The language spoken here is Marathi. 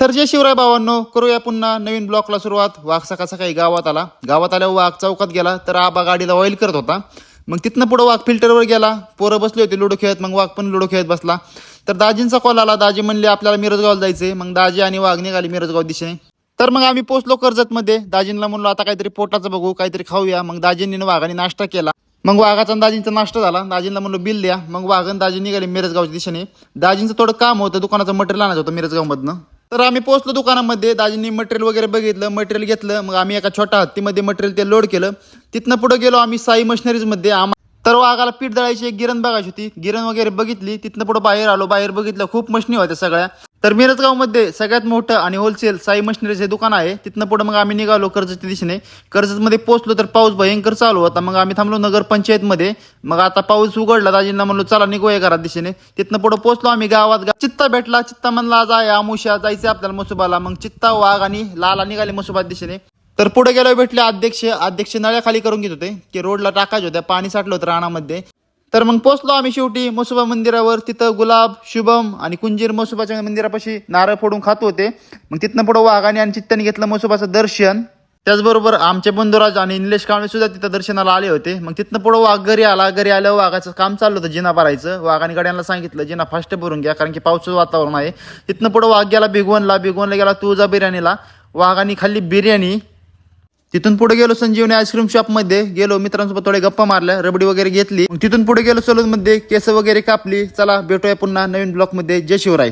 तर जय शिवराय भावांनो, करूया पुन्हा नवीन ब्लॉकला सुरुवात. वाघ सकाळ सकाळी गावात आला. गावात आल्यावर वाघ चौकात गेला तर आबा गाडीला ऑइल करत होता. मग तिथनं पुढे वाघ फिल्टरवर गेला. पोरं बसले होते लुडो खेळत, मग वाघ पण लुडो खेळत बसला. तर दाजींचा कॉल आला. दाजी म्हणले आपल्याला मिरजगावला जायचंय. मग दाजी आणि वाघ निघाले मिरजगाव दिशेने. तर मग आम्ही पोहोचलो कर्जतमध्ये. दाजींना म्हणलो आता काहीतरी पोटाचं बघू, काहीतरी खाऊया. मग दाजींनी वाघाने नाश्ता केला. मग वाघाचा आणि दाजींचा नाश्ता झाला. दाजींना म्हणलो बिल द्या. मग वाघ आणि दाजी निघाले मिरजगावच्या दिशेने. दाजींचं थोडं काम होतं, दुकानाचं मटेरियल आणायचं होतं मिरजगावमधनं. तर आम्ही पोहोचलो दुकानामध्ये. दाजींनी मटेरियल वगैरे बघितलं, मटेरियल घेतलं. मग आम्ही एका छोट्या हत्तीमध्ये मटेरियल ते लोड केलं. तिथनं पुढे गेलो आम्ही साई मशिनरीजमध्ये. तर वाघाला पीठ दळायची एक गिरण बघायची होती. गिरण वगैरे बघितली. तिथनं पुढे बाहेर आलो. बाहेर बघितलं खूप मशिनी होत्या सगळ्या. तर मिरजगावमध्ये सगळ्यात मोठं आणि होलसेल साई मशिनरीचे दुकान आहे. तिथनं पुढे मग आम्ही निघालो कर्जतच्या दिशेने. कर्जतमध्ये पोहोचलो तर पाऊस भयंकर चालू होता. मग आम्ही थांबलो नगरपंचायतमध्ये. मग आता पाऊस उघडला. दाजींना म्हणलो चला निघूया घरात दिशेने. तिथनं पुढे पोहोचलो आम्ही गावात. चित्ता भेटला. चित्ता म्हणला आज आहे आमुष्या, जायचं आपल्याला मसुबाला. मग चित्ता, वाघ आणि लाला निघाले मसुबा दिशेने. तर पुढे गेलो भेटले अध्यक्ष नळ्या खाली करून घेत होते की रोडला टाकायच्या होत्या, पाणी साठलं होतं रानामध्ये. तर मग पोहोचलो आम्ही शेवटी मसुबा मंदिरावर. तिथं गुलाब, शुभम आणि कुंजीर मसुबाच्या मंदिरापाशी नारळ फोडून खात होते. मग तिथनं पुढे वाघाने आणि चित्ताने घेतलं मसुबाचं दर्शन. त्याचबरोबर आमचे बंधुराज आणि निलेश कांबळे सुद्धा तिथं दर्शनाला आले होते. मग तिथनं पुढे वाघ घरी आला. घरी आल्यावर वाघाचं काम चाललं होतं जिना भरायचं. वाघाने गाड्यांना सांगितलं जिना फास्ट भरून घ्या, कारण की पावसाचं वातावरण आहे. तिथनं पुढे वाघ गेला भिगवणला गेला तुळजा बिर्याणीला. वाघाने खाल्ली बिर्याणी. तिथून पुढे गेलो संजीवनी आईस्क्रीम शॉपमध्ये. गेलो मित्रांसोबत थोडे गप्पा मारल्या, रबडी वगैरे घेतली. तिथून पुढे गेलो सलून मध्ये, केस वगैरे कापली. चला भेटूया पुन्हा नवीन ब्लॉग मध्ये. जय शिवराय.